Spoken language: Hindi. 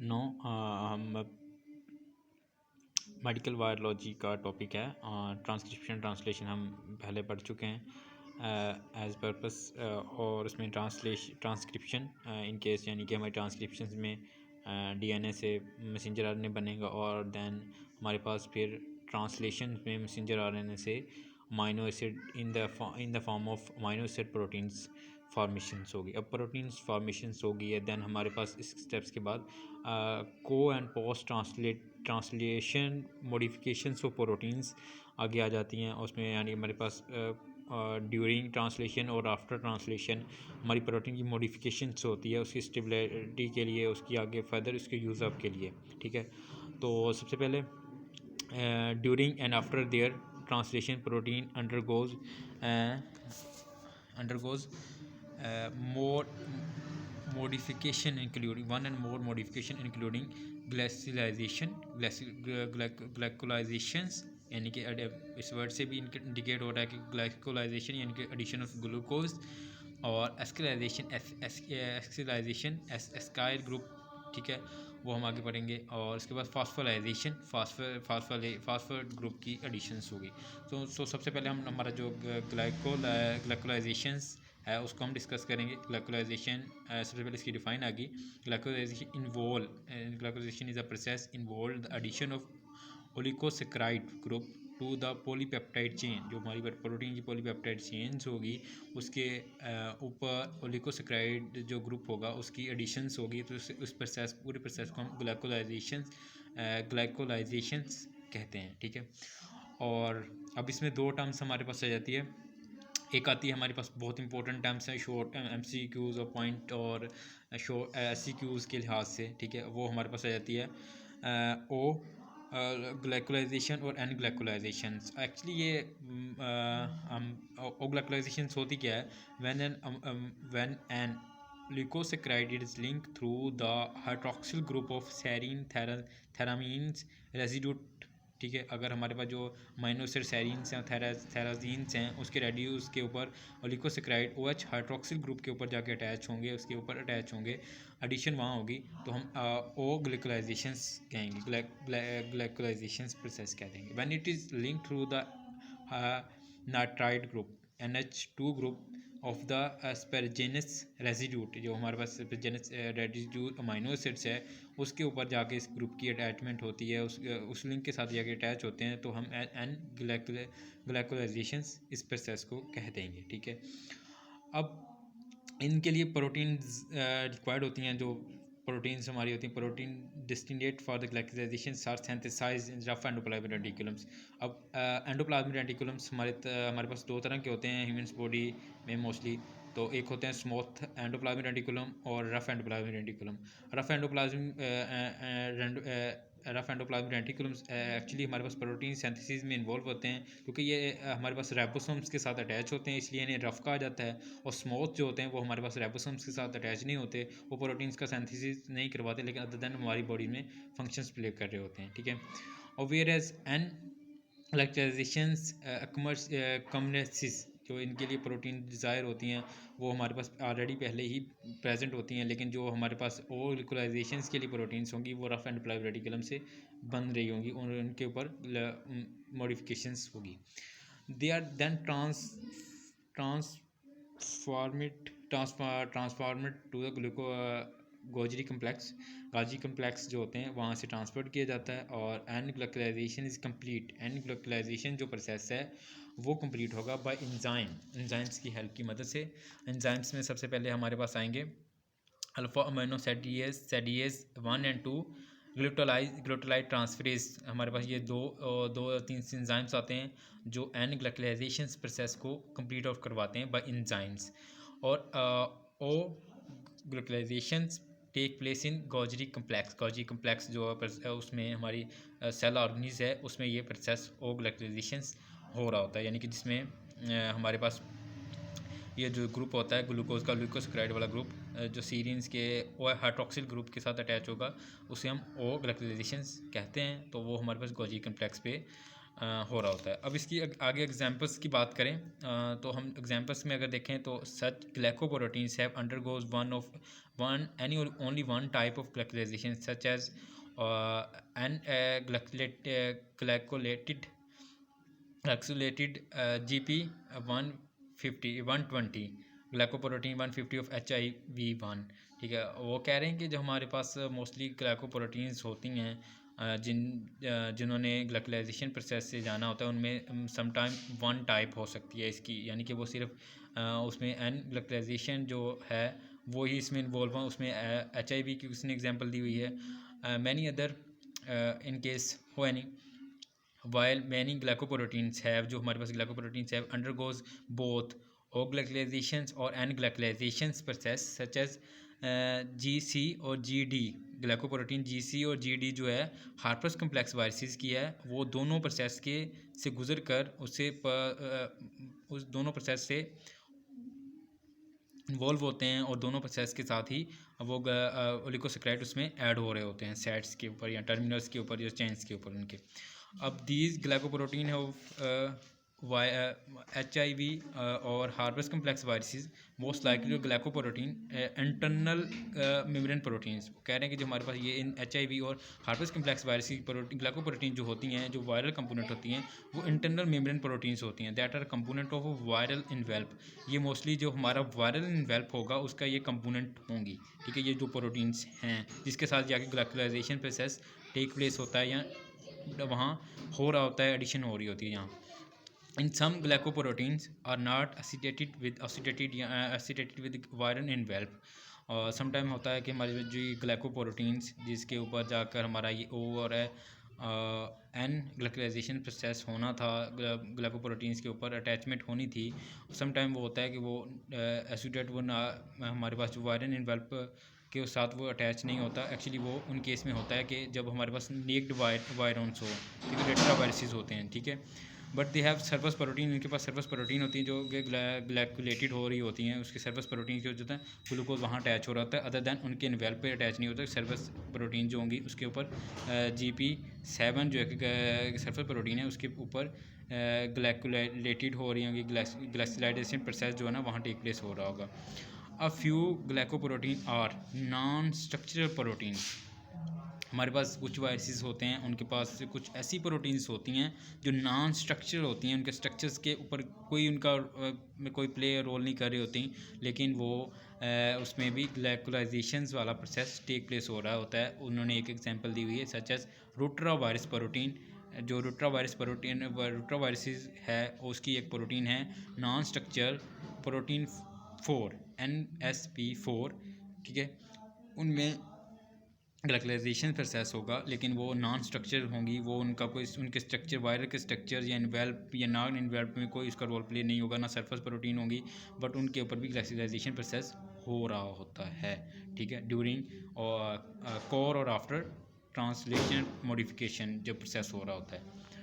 नो हम मेडिकल बायोलॉजी का टॉपिक है। ट्रांसक्रिप्शन ट्रांसलेशन हम पहले पढ़ चुके हैं एज पर्पस, और उसमें ट्रांसक्रिप्शन इन केस यानी कि हमारे ट्रांसक्रिप्शन में डीएनए से मैसेंजर आरएनए बनेगा, और देन हमारे पास फिर ट्रांसलेशन में मैसेंजर आरएनए से amino acid in the form of amino acid proteins formations होगी। अब प्रोटीन्स फॉर्मेशंस होगी है, देन हमारे पास इस स्टेप्स के बाद को and post translation modifications of proteins आगे आ जाती हैं। उसमें यानी हमारे पास ड्यूरिंग ट्रांसलेशन और आफ्टर ट्रांसलेशन हमारी प्रोटीन की मॉडिफिकेशंस होती है उसकी स्टेबिलिटी के लिए, उसकी आगे फर्दर उसके यूज़ अप के लिए। ठीक है, तो सबसे पहले during and after their translation protein undergoes more modification, including one and more modification including glycolizations, यानी कि इस वर्ड से भी इंडिकेट हो रहा है कि ग्लाइकोलाइजेशन यानी कि एडिशन ऑफ ग्लूकोज, और एस्किलाइजेशन एस्काइल ग्रुप। ठीक है, वो हम आगे पढ़ेंगे। और उसके बाद फास्फोलाइजेशन फास्फोरेट ग्रुप की एडिशंस होगी। तो सबसे पहले हम हमारा जो ग्लाइकोलाइजेशंस है उसको हम डिस्कस करेंगे। ग्लाइकोलाइजेशन सबसे पहले इसकी डिफाइन आ गई। Glycosylation is a process involve the addition of oligosaccharide group to the polypeptide chain. जो हमारी प्रोटीन की पॉलीपेप्टाइड चेन्स होगी उसके ऊपर ओलिगोसैकेराइड जो ग्रुप होगा उसकी एडिशंस होगी, तो उस प्रोसेस पूरे प्रोसेस को हम ग्लाइकोलाइजेशंस कहते हैं। ठीक है, और अब इसमें दो टर्म्स हमारे पास आ जाती है। एक आती है हमारे पास बहुत इंपॉर्टेंट टर्म्स है शॉर्ट MCQs और पॉइंट और शॉर्ट SCQs के लिहाज से। ठीक है, वो हमारे पास आ जाती है ओ ग्लाइकोलाइजेशन और एन ग्लाइकोलाइजेशन। एक्चुअली ये ओ ग्लाइकोलाइजेशन होती क्या है? When an glycosaccharide is linked through the hydroxyl group of serine theramines residue। ठीक है, अगर हमारे पास जो अमीनो एसिड सेरीन्स हैं थेराजीन्स हैं उसके रेडियूस के ऊपर ओलिगोसैकेराइड OH हाइड्रोक्सिल ग्रुप के ऊपर जाके अटैच होंगे, उसके ऊपर अटैच होंगे, एडिशन वहाँ होगी, तो हम ओ ग्लाइकोलाइजेशंस कहेंगे, ग्लाइकोलाइजेशंस प्रोसेस कह देंगे। When it is link through the nitride group NH2 group of the asparagines residue. जो हमारे पास एस्पेरजेनस रेजिड्यू अमीनो एसिड्स है उसके ऊपर जाके इस ग्रुप की अटैचमेंट होती है, उस लिंक के साथ जाके अटैच होते हैं, तो हम एन ग्लाइकोलाइजेशंस इस प्रोसेस को कह देंगे। ठीक है, अब इनके लिए प्रोटीन रिक्वायर्ड होती हैं। जो प्रोटीन्स हमारी होती हैं, protein distillate for the glycosylation are synthesized in rough endoplasmic reticulums. अब एंडोप्लाज्मिक रेटिकुलम्स हमारे पास दो तरह के होते हैं ह्यूमन बॉडी में मोस्टली। तो एक होते हैं स्मूथ एंडोप्लाज्मिक रेटिकुलम और rough endoplasmic reticulum. Rough endoplasmic reticulums actually हमारे पास प्रोटीन सिंथेसिस में इन्वॉल्व होते हैं, क्योंकि ये हमारे पास राइबोसोम्स के साथ अटैच होते हैं, इसलिए इन्हें रफ कहा जाता है। और स्मूथ जो होते हैं वो हमारे पास राइबोसोम्स के साथ अटैच नहीं होते, वो प्रोटीन्स का सिंथेसिस नहीं करवाते, लेकिन अदर देन हमारी बॉडी में फंक्शंस प्ले कर रहे होते हैं। ठीक है, और वेयर एज एन ग्लाइकोलाइजेशंस कमनेसिस, जो इनके लिए प्रोटीन डिज़ायर होती हैं वो हमारे पास ऑलरेडी पहले ही प्रेजेंट होती हैं, लेकिन जो हमारे पास ओ ग्लाइकोलाइजेशंस के लिए प्रोटीन्स होंगी वो रफ एंडोप्लाज्मिक रेटिकुलम से बन रही होंगी और उनके ऊपर मॉडिफिकेशंस होगी। They are then transformed to the गोजरी कम्प्लेक्स। गाजी कम्प्लेक्स जो होते हैं वहाँ से ट्रांसफर किया जाता है, और एन ग्लाइकोलाइजेशन इज़ कम्प्लीट। एन ग्लाइकोलाइजेशन जो प्रोसेस है वो कंप्लीट होगा बाय एंजाइम्स की हेल्प की मदद से। एंजाइम्स में सबसे पहले हमारे पास आएंगे अल्फा अमीनो सेडिएज 1 और 2, ग्लूटालाइड ट्रांसफरेज। हमारे पास ये दो तीन एंजाइम्स आते हैं जो एन ग्लाइकोलाइजेशन प्रोसेस को कंप्लीट ऑफ करवाते हैं बाय एंजाइम्स। और O glycosylation take place in गोजरी कम्प्लेक्स जो उसमें हमारी सेल ऑर्गेनीज है उसमें ये प्रोसेस ओ ग्लाइकोलाइजेशन हो रहा होता है, यानी कि जिसमें हमारे पास ये जो ग्रुप होता है ग्लूकोज का ग्लूकोसैकेराइड वाला ग्रुप जो सीरीन्स के ओ हाइड्रोक्सिल ग्रुप के साथ अटैच होगा उसे हम ओ ग्लाइकोलाइजेशन कहते हैं। तो वो हमारे पास गोजी कम्प्लेक्स पे हो रहा होता है। अब इसकी आगे एग्जांपल्स की बात करें तो हम एग्जांपल्स में अगर देखें तो such glycoproteins have undergoes one any only one type of glycolization such as an glycolated GP 120 glycoprotein 150 of HIV1। ठीक है, वो कह रहे हैं कि जो हमारे पास मोस्टली ग्लाइकोप्रोटीन्स होती हैं जिन्होंने ग्लाइकोलाइजेशन प्रोसेस से जाना होता है उनमें समटाइम वन टाइप हो सकती है इसकी, यानी कि वो सिर्फ उसमें एन ग्लाइकोलाइजेशन जो है वो ही इसमें इन्वॉल्व है। उसमें HIV की उसने एग्जांपल दी हुई है। मैनी अदर इन केस हो any while many glycoproteins have जो हमारे पास glycoproteins have undergoes both oglycolations or N-glycolations process such as GC और GD। ग्लाइकोप्रोटीन GC और GD जो है हार्पर्स कम्प्लेक्स वायरसेस की है, वो दोनों प्रोसेस के से गुजर कर उस दोनों प्रोसेस से इन्वॉल्व होते हैं और दोनों प्रोसेस के साथ ही वो ओलिगोसैकेराइड उसमें ऐड हो रहे होते हैं सेट्स के ऊपर या टर्मिनल्स के ऊपर या चेन्स के ऊपर उनके। अब दीज ग्लाइकोप्रोटीन HIV और Harper's complex viruses most likely glycoprotein internal membrane proteins कह रहे हैं कि जो हमारे पास ये इन HIV और हार्पर्स कम्प्लेक्स वायरस ग्लाइकोप्रोटीन जो होती हैं जो वायरल कंपोनेंट होती हैं वो इंटरनल मेम्ब्रेन प्रोटीन्स होती हैं that R component of viral envelope. ये मोस्टली जो हमारा वायरल इन्वेल्प होगा उसका ये कंपोनेंट होंगी। ठीक है, ये जो प्रोटीन्स हैं जिसके साथ जाके ग्लाइकोलाइजेशन प्रोसेस टेक प्लेस होता है या वहाँ हो रहा होता है, एडिशन हो रही होती है यहाँ। In some glycoproteins are not associated with viral envelope। और समटाइम होता है कि हमारे जो ग्लाइकोप्रोटीन्स जिसके ऊपर जाकर हमारा ये ओ और एन ग्लाइकोलाइजेशन प्रोसेस होना था, ग्लाइकोप्रोटीन्स के ऊपर अटैचमेंट होनी थी, समटाइम वो होता है कि वो एसोसिएटेड वो ना हमारे पास जो वायरल एनवेलप के साथ वो अटैच नहीं होता। एक्चुअली वो उन केस में होता है कि जब हमारे पास नेक्ड वायरॉन्स हो, ठीक है, रेट्रावायरसेस होते हैं। ठीक है, but they have surface protein, इनके पास सर्फस प्रोटीन होती है जो ग्लाइकोलेटेड हो रही होती हैं, उसके सर्फस प्रोटीन की वजह से ग्लूकोज वहाँ अटैच हो रहा होता है, अदर दैन उनके इन्वेल्प पे अटैच नहीं होता। सर्फस प्रोटीन जो होंगी उसके ऊपर GP7 जो है कि सर्फस प्रोटीन है उसके ऊपर ग्लाइकोलेटेड हो रही होंगी, ग्लाइकोलाइजेशन प्रोसेस जो है ना वहाँ टेक प्लेस हो रहा होगा। A few glycoprotein are non structural protein. हमारे पास कुछ वायरसेस होते हैं उनके पास कुछ ऐसी प्रोटीन्स होती हैं जो नॉन स्ट्रक्चर होती हैं, उनके स्ट्रक्चर्स के ऊपर कोई उनका कोई प्ले रोल नहीं कर रही होती, लेकिन वो उसमें भी ग्लाइकोलाइजेशंस वाला प्रोसेस टेक प्लेस हो रहा होता है। उन्होंने एक एग्जांपल दी हुई है सच एज रोट्रा वायरस प्रोटीन। जो रोट्रा वायरसेस है उसकी एक प्रोटीन है नॉन स्ट्रक्चर प्रोटीन 4 NSP4। ठीक है, उनमें ग्लाइकोलाइजेशन प्रोसेस होगा लेकिन वो नॉन स्ट्रक्चर होंगी, वो उनका कोई उनके स्ट्रक्चर वायरल के स्ट्रक्चर या इन्वेल्प या नॉन इन्वेल्प में कोई उसका रोल प्ले नहीं होगा, ना सरफेस प्रोटीन होंगी, बट उनके ऊपर भी ग्लाइकोलाइजेशन प्रोसेस हो रहा होता है। ठीक है, ड्यूरिंग और कोर और आफ्टर ट्रांसलेशन मॉडिफिकेशन जब प्रोसेस हो रहा होता है।